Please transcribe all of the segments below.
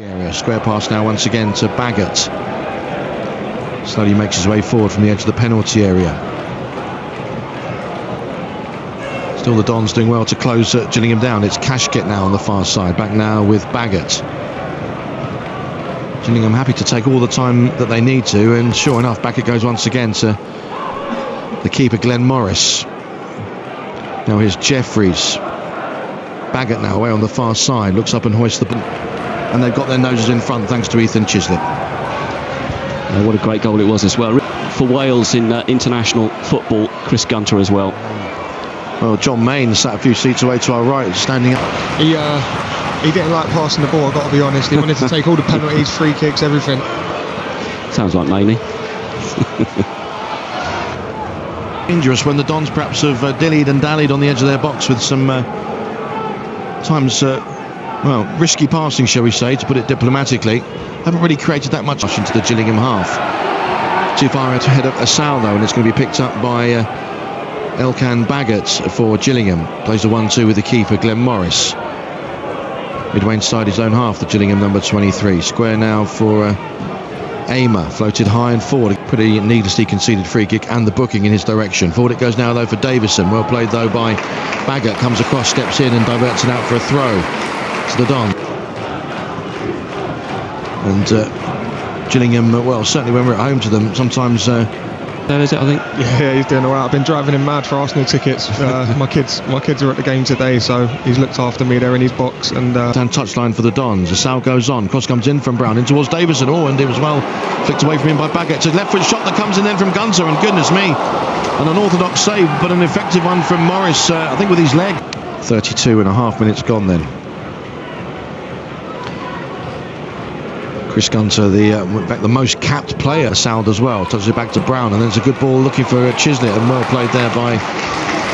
Area. Square pass now once again to Baggot. Slowly makes his way forward from the edge of the penalty area. Still the Dons doing well to close Gillingham down. It's Kashket now on the far side. Back now with Baggot. Gillingham happy to take all the time that they need to, and sure enough, back it goes once again to the keeper Glenn Morris. Now here's Jeffries. Baggot now away on the far side, looks up and hoists the ball, and they've got their noses in front thanks to Ethan Chislett. What a great goal it was as well for Wales in international football. Chris Gunter as well. Well, John Main sat a few seats away to our right, standing up. He didn't like passing the ball, I've got to be honest. He wanted to take all the penalties, free kicks, everything. Sounds like Maney. Dangerous when the Dons perhaps have dillied and dallied on the edge of their box with some times, well, risky passing, shall we say, to put it diplomatically. Haven't really created that much into the Gillingham half. Too far ahead of Asal though, and it's going to be picked up by Elkan Baggot for Gillingham. Plays the 1-2 with the keeper Glenn Morris. Midway inside his own half, the Gillingham number 23. Square now for Aimer, floated high and forward. Pretty needlessly conceded free kick, and the booking in his direction. Forward it goes now though for Davison. Well played though by Baggot. Comes across, steps in and diverts it out for a throw to the Don. And Gillingham, well, certainly when we're at home to them, sometimes There is it, I think. Yeah, he's doing all right. I've been driving him mad for Arsenal tickets. My kids are at the game today, so he's looked after me. They're in his box. And down touchline for the Dons. Asal goes on. Cross comes in from Brown in towards Davison. Oh, and it was well flicked away from him by Baggot. It's a left foot shot that comes in then from Gunter. And goodness me, an unorthodox save, but an effective one from Morris. I think with his leg. 32.5 minutes gone then. Chris Gunter, in fact, the most capped player. Asal as well. Touches it back to Brown, and then it's a good ball looking for Chislett, and well played there by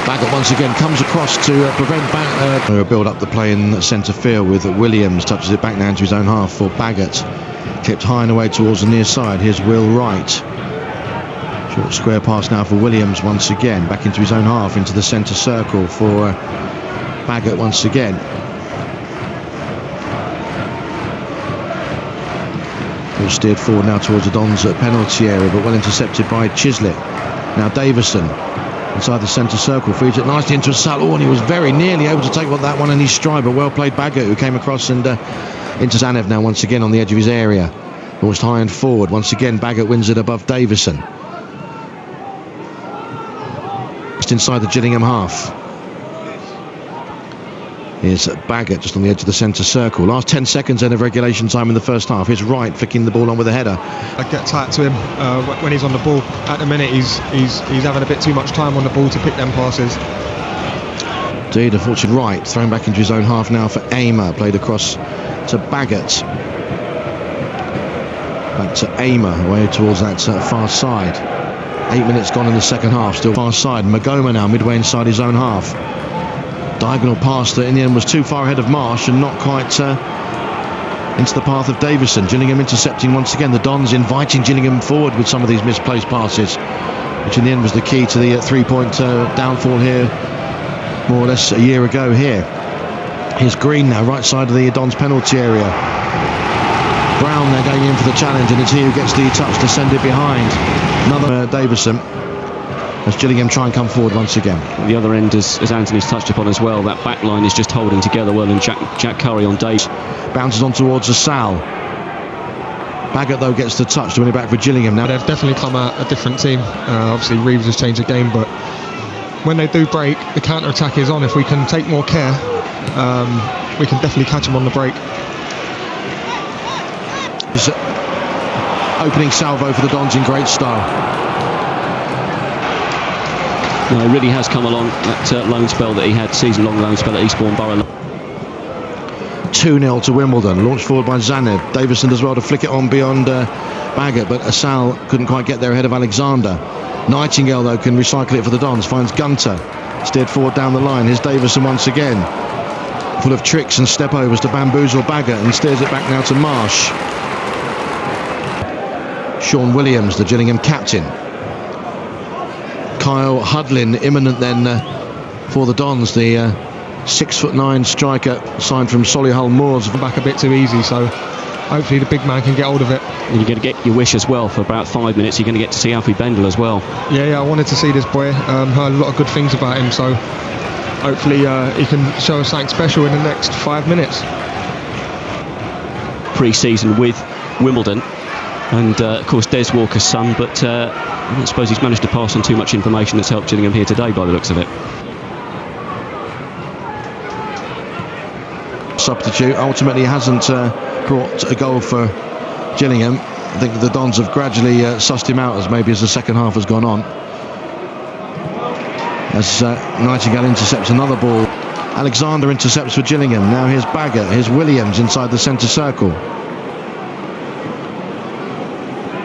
Baggot once again. Comes across to prevent build up the play in centre field with Williams. Touches it back now into his own half for Baggot. Clipped high and away towards the near side. Here's Will Wright. Short square pass now for Williams once again. Back into his own half, into the centre circle for Baggot once again. Steered forward now towards the Dons penalty area, but well intercepted by Chislett. Now Davison inside the centre circle, feeds it nicely into Asal. Oh, and he was very nearly able to take that one in his stride, but well played Baggot, who came across and into Zanev now once again on the edge of his area. Launched high and forward. Once again Baggot wins it above Davison. Just inside the Gillingham half. Here's Baggot just on the edge of the centre circle. Last 10 seconds then of regulation time in the first half. Here's Wright flicking the ball on with a header. I get tight to him when he's on the ball. At the minute he's having a bit too much time on the ball to pick them passes. Indeed, unfortunate. Wright thrown back into his own half now for Aimer. Played across to Baggot. Back to Aimer, away towards that far side. 8 minutes gone in the second half, still far side. Magoma now midway inside his own half. Diagonal pass that in the end was too far ahead of Marsh and not quite into the path of Davison. Gillingham intercepting once again. The Dons inviting Gillingham forward with some of these misplaced passes, which in the end was the key to the 3-point downfall here, more or less a year ago here. Here's Green now, right side of the Dons penalty area. Brown there going in for the challenge, and it's he who gets the touch to send it behind. Another Davison. As Gillingham try and come forward once again. The other end, as Anthony's touched upon as well, that back line is just holding together well, and Jack Curry on Dave. Bounces on towards Asal. Baggot though gets the touch to win it back for Gillingham now. They've definitely come out a different team. Obviously Reeves has changed the game, but when they do break, the counter-attack is on. If we can take more care, we can definitely catch them on the break. It's opening salvo for the Dons in great style. No, it really has come along, that loan spell that he had, season-long loan spell at Eastbourne Borough. 2-0 to Wimbledon, launched forward by Zanev. Davison does well to flick it on beyond Baggot, but Asal couldn't quite get there ahead of Alexander. Nightingale though can recycle it for the Dons, finds Gunter, steered forward down the line. Here's Davison once again, full of tricks and step-overs to bamboozle Baggot, and steers it back now to Marsh. Sean Williams, the Gillingham captain. Kyle Hudlin imminent then for the Dons, the 6'9" striker signed from Solihull Moors. Back a bit too easy, so hopefully the big man can get hold of it. And you're going to get your wish as well for about 5 minutes. You're going to get to see Alfie Bendel as well. Yeah, I wanted to see this boy. Heard a lot of good things about him, so hopefully he can show us something special in the next 5 minutes. Pre-season with Wimbledon, and of course Des Walker's son, but I don't suppose he's managed to pass on too much information that's helped Gillingham here today by the looks of it. Substitute ultimately hasn't brought a goal for Gillingham. I think the Dons have gradually sussed him out as the second half has gone on. As Nightingale intercepts another ball. Alexander intercepts for Gillingham. Now here's Baggot, here's Williams inside the centre circle.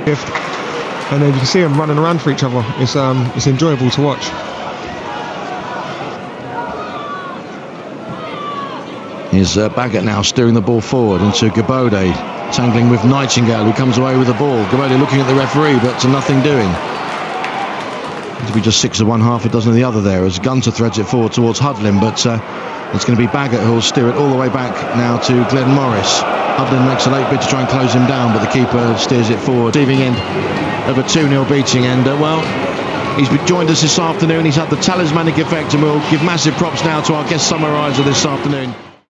And then you can see them running around for each other. It's enjoyable to watch. Here's Baggot now steering the ball forward into Gabode, tangling with Nightingale, who comes away with the ball. Gabode looking at the referee, but to nothing doing. To be just 6 of one, half a dozen of the other there, as Gunter threads it forward towards Hudlin, but it's going to be Baggot who'll steer it all the way back now to Glenn Morris. Hudlin makes a late bid to try and close him down, but the keeper steers it forward, receiving end of a 2-0 beating. And he's joined us this afternoon. He's had the talismanic effect, and we'll give massive props now to our guest summariser this afternoon.